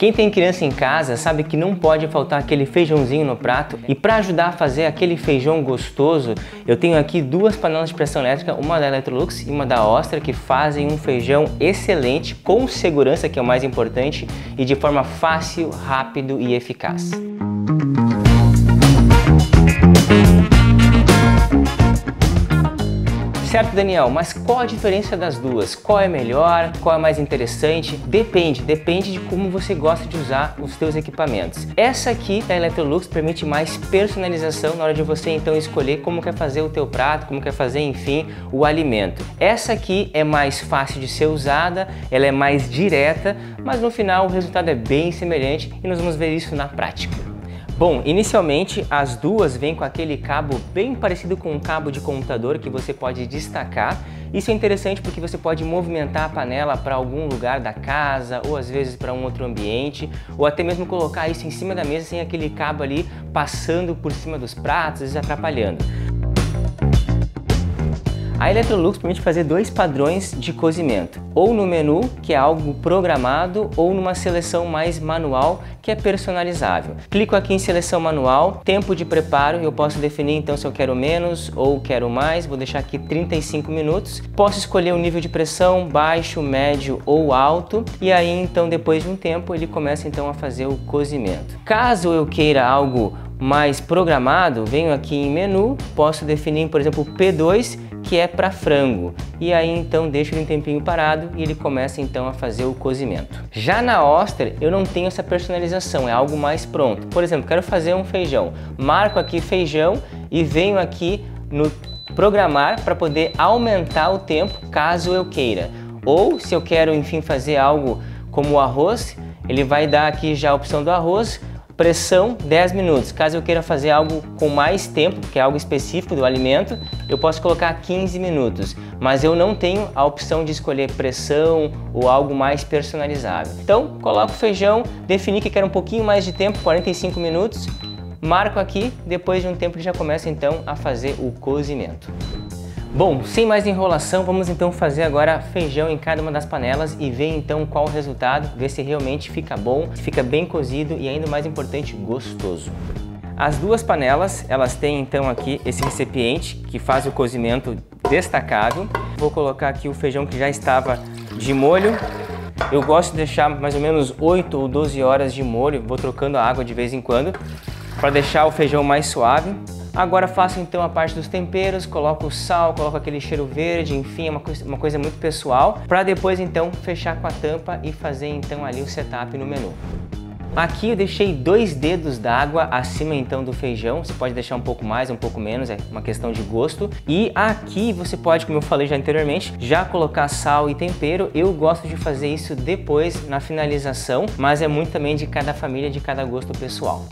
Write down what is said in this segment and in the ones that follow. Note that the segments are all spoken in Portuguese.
Quem tem criança em casa sabe que não pode faltar aquele feijãozinho no prato, e para ajudar a fazer aquele feijão gostoso, eu tenho aqui duas panelas de pressão elétrica, uma da Electrolux e uma da Ostra, que fazem um feijão excelente, com segurança, que é o mais importante, e de forma fácil, rápido e eficaz. Certo, Daniel, mas qual a diferença das duas? Qual é melhor? Qual é mais interessante? Depende de como você gosta de usar os seus equipamentos. Essa aqui, a Electrolux, permite mais personalização na hora de você então escolher como quer fazer o teu prato, como quer fazer, enfim, o alimento. Essa aqui é mais fácil de ser usada, ela é mais direta, mas no final o resultado é bem semelhante e nós vamos ver isso na prática. Bom, inicialmente as duas vêm com aquele cabo bem parecido com um cabo de computador que você pode destacar. Isso é interessante porque você pode movimentar a panela para algum lugar da casa ou às vezes para um outro ambiente, ou até mesmo colocar isso em cima da mesa sem aquele cabo ali passando por cima dos pratos e atrapalhando. A Electrolux permite fazer dois padrões de cozimento, ou no menu, que é algo programado, ou numa seleção mais manual, que é personalizável. Clico aqui em seleção manual, tempo de preparo, eu posso definir então se eu quero menos ou quero mais, vou deixar aqui 35 minutos. Posso escolher o nível de pressão, baixo, médio ou alto, e aí então depois de um tempo ele começa então a fazer o cozimento. Caso eu queira algo mais programado, venho aqui em menu, posso definir por exemplo P2, que é para frango, e aí então deixo ele um tempinho parado e ele começa então a fazer o cozimento. Já na Oster eu não tenho essa personalização, é algo mais pronto. Por exemplo, quero fazer um feijão, marco aqui feijão e venho aqui no programar para poder aumentar o tempo caso eu queira. Ou se eu quero enfim fazer algo como o arroz, ele vai dar aqui já a opção do arroz, pressão 10 minutos. Caso eu queira fazer algo com mais tempo, que é algo específico do alimento, eu posso colocar 15 minutos, mas eu não tenho a opção de escolher pressão ou algo mais personalizável. Então, coloco o feijão, defini que quero um pouquinho mais de tempo, 45 minutos, marco aqui, depois de um tempo ele já começa então a fazer o cozimento. Bom, sem mais enrolação, vamos então fazer agora feijão em cada uma das panelas e ver então qual o resultado, ver se realmente fica bom, se fica bem cozido e ainda mais importante, gostoso. As duas panelas, elas têm então aqui esse recipiente que faz o cozimento destacável. Vou colocar aqui o feijão que já estava de molho. Eu gosto de deixar mais ou menos 8 ou 12 horas de molho, vou trocando a água de vez em quando para deixar o feijão mais suave. Agora faço então a parte dos temperos, coloco o sal, coloco aquele cheiro verde, enfim, é uma coisa muito pessoal, para depois então fechar com a tampa e fazer então ali o setup no menu. Aqui eu deixei 2 dedos d'água acima então do feijão, você pode deixar um pouco mais, um pouco menos, é uma questão de gosto. E aqui você pode, como eu falei já anteriormente, já colocar sal e tempero. Eu gosto de fazer isso depois na finalização, mas é muito também de cada família, de cada gosto pessoal.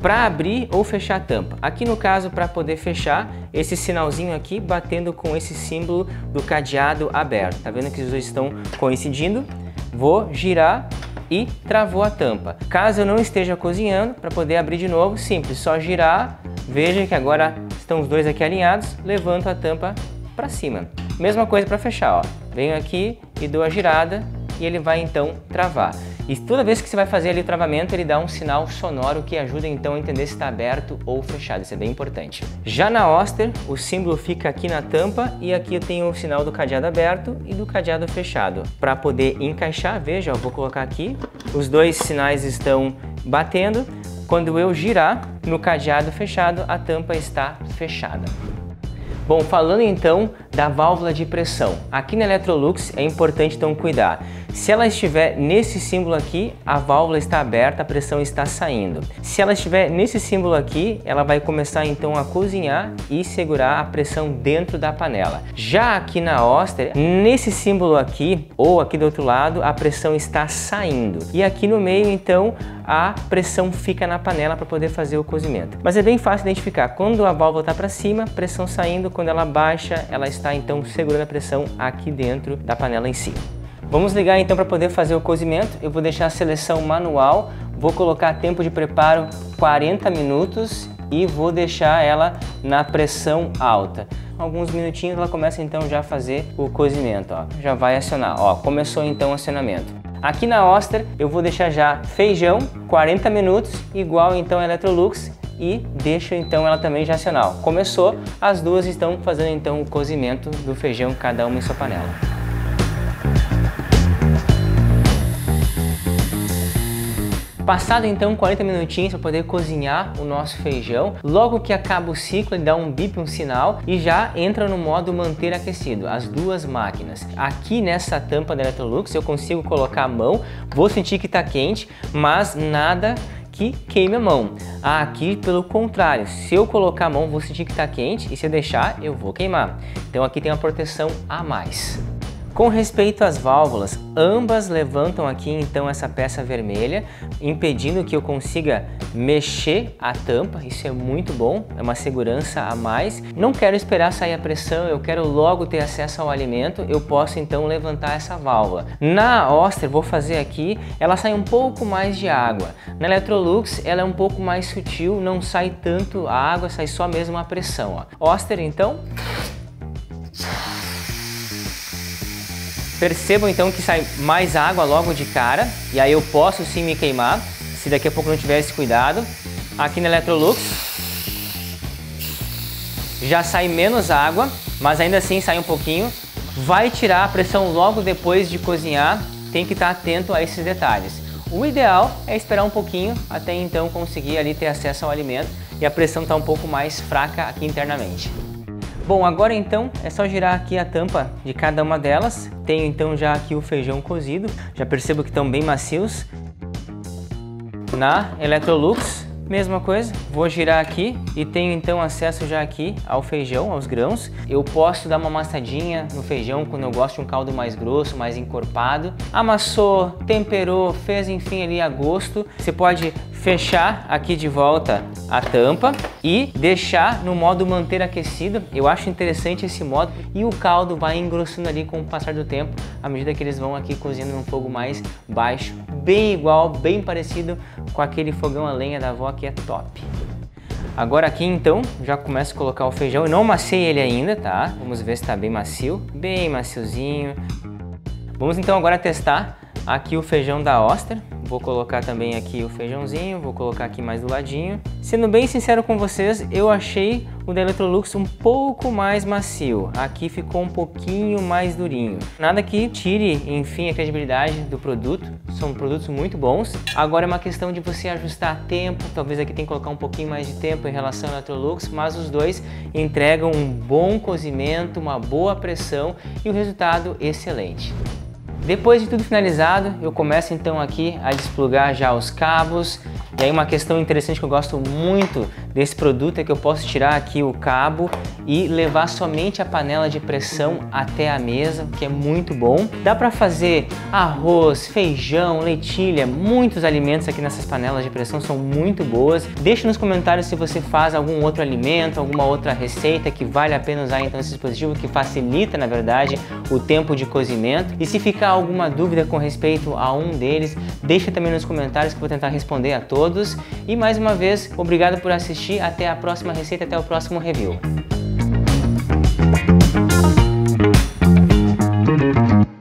Para abrir ou fechar a tampa. Aqui no caso, para poder fechar, esse sinalzinho aqui batendo com esse símbolo do cadeado aberto. Tá vendo que os dois estão coincidindo? Vou girar e travou a tampa. Caso eu não esteja cozinhando, para poder abrir de novo, simples, só girar. Veja que agora estão os dois aqui alinhados, levanto a tampa para cima. Mesma coisa para fechar, ó. Venho aqui e dou a girada e ele vai então travar. E toda vez que você vai fazer ali o travamento, ele dá um sinal sonoro que ajuda então a entender se está aberto ou fechado, isso é bem importante. Já na Oster, o símbolo fica aqui na tampa e aqui eu tenho o sinal do cadeado aberto e do cadeado fechado. Para poder encaixar, veja, eu vou colocar aqui, os dois sinais estão batendo. Quando eu girar no cadeado fechado, a tampa está fechada. Bom, falando então da válvula de pressão, aqui na Electrolux é importante então cuidar. Se ela estiver nesse símbolo aqui, a válvula está aberta, a pressão está saindo. Se ela estiver nesse símbolo aqui, ela vai começar então a cozinhar e segurar a pressão dentro da panela. Já aqui na Oster, nesse símbolo aqui, ou aqui do outro lado, a pressão está saindo. E aqui no meio então, a pressão fica na panela para poder fazer o cozimento. Mas é bem fácil identificar, quando a válvula está para cima, pressão saindo, quando ela baixa, ela está então segurando a pressão aqui dentro da panela em si. Vamos ligar então para poder fazer o cozimento. Eu vou deixar a seleção manual, vou colocar tempo de preparo 40 minutos e vou deixar ela na pressão alta. Alguns minutinhos ela começa então já a fazer o cozimento, ó. Já vai acionar, ó, começou então o acionamento. Aqui na Oster eu vou deixar já feijão 40 minutos, igual então a Electrolux, e deixo então ela também já acionar. Começou, as duas estão fazendo então o cozimento do feijão, cada uma em sua panela. Passado então 40 minutinhos para poder cozinhar o nosso feijão, logo que acaba o ciclo ele dá um bip, um sinal e já entra no modo manter aquecido, as duas máquinas. Aqui nessa tampa da Electrolux eu consigo colocar a mão, vou sentir que está quente, mas nada que queime a mão. Aqui pelo contrário, se eu colocar a mão vou sentir que está quente e se eu deixar eu vou queimar. Então aqui tem uma proteção a mais. Com respeito às válvulas, ambas levantam aqui então essa peça vermelha, impedindo que eu consiga mexer a tampa. Isso é muito bom, é uma segurança a mais. Não quero esperar sair a pressão, eu quero logo ter acesso ao alimento, eu posso então levantar essa válvula. Na Oster, vou fazer aqui, ela sai um pouco mais de água. Na Electrolux, ela é um pouco mais sutil, não sai tanto a água, sai só mesmo a pressão. Ó. Oster então... Percebam então que sai mais água logo de cara, e aí eu posso sim me queimar, se daqui a pouco não tiver esse cuidado. Aqui na Electrolux já sai menos água, mas ainda assim sai um pouquinho. Vai tirar a pressão logo depois de cozinhar, tem que estar atento a esses detalhes. O ideal é esperar um pouquinho até então conseguir ali ter acesso ao alimento e a pressão está um pouco mais fraca aqui internamente. Bom, agora então é só girar aqui a tampa de cada uma delas. Tenho então já aqui o feijão cozido, já percebo que estão bem macios. Na Electrolux, mesma coisa, vou girar aqui e tenho então acesso já aqui ao feijão, aos grãos. Eu posso dar uma amassadinha no feijão quando eu gosto de um caldo mais grosso, mais encorpado. Amassou, temperou, fez enfim ali a gosto. Você pode fechar aqui de volta a tampa e deixar no modo manter aquecido. Eu acho interessante esse modo e o caldo vai engrossando ali com o passar do tempo, à medida que eles vão aqui cozinhando num fogo mais baixo, bem igual, bem parecido com aquele fogão a lenha da avó que é top. Agora aqui então, já começo a colocar o feijão, eu não amassei ele ainda, tá? Vamos ver se tá bem macio, bem maciozinho. Vamos então agora testar aqui o feijão da Oster. Vou colocar também aqui o feijãozinho, vou colocar aqui mais do ladinho. Sendo bem sincero com vocês, eu achei o da Electrolux um pouco mais macio. Aqui ficou um pouquinho mais durinho. Nada que tire, enfim, a credibilidade do produto. São produtos muito bons. Agora é uma questão de você ajustar tempo. Talvez aqui tenha que colocar um pouquinho mais de tempo em relação ao Electrolux, mas os dois entregam um bom cozimento, uma boa pressão e o resultado excelente. Depois de tudo finalizado, eu começo então aqui a desplugar já os cabos. E aí uma questão interessante que eu gosto muito desse produto é que eu posso tirar aqui o cabo e levar somente a panela de pressão até a mesa, que é muito bom. Dá para fazer arroz, feijão, lentilha, muitos alimentos aqui nessas panelas de pressão, são muito boas. Deixe nos comentários se você faz algum outro alimento, alguma outra receita que vale a pena usar então esse dispositivo, que facilita na verdade o tempo de cozimento. E se ficar alguma dúvida com respeito a um deles, deixa também nos comentários que eu vou tentar responder a todos. E mais uma vez, obrigado por assistir, até a próxima receita, até o próximo review.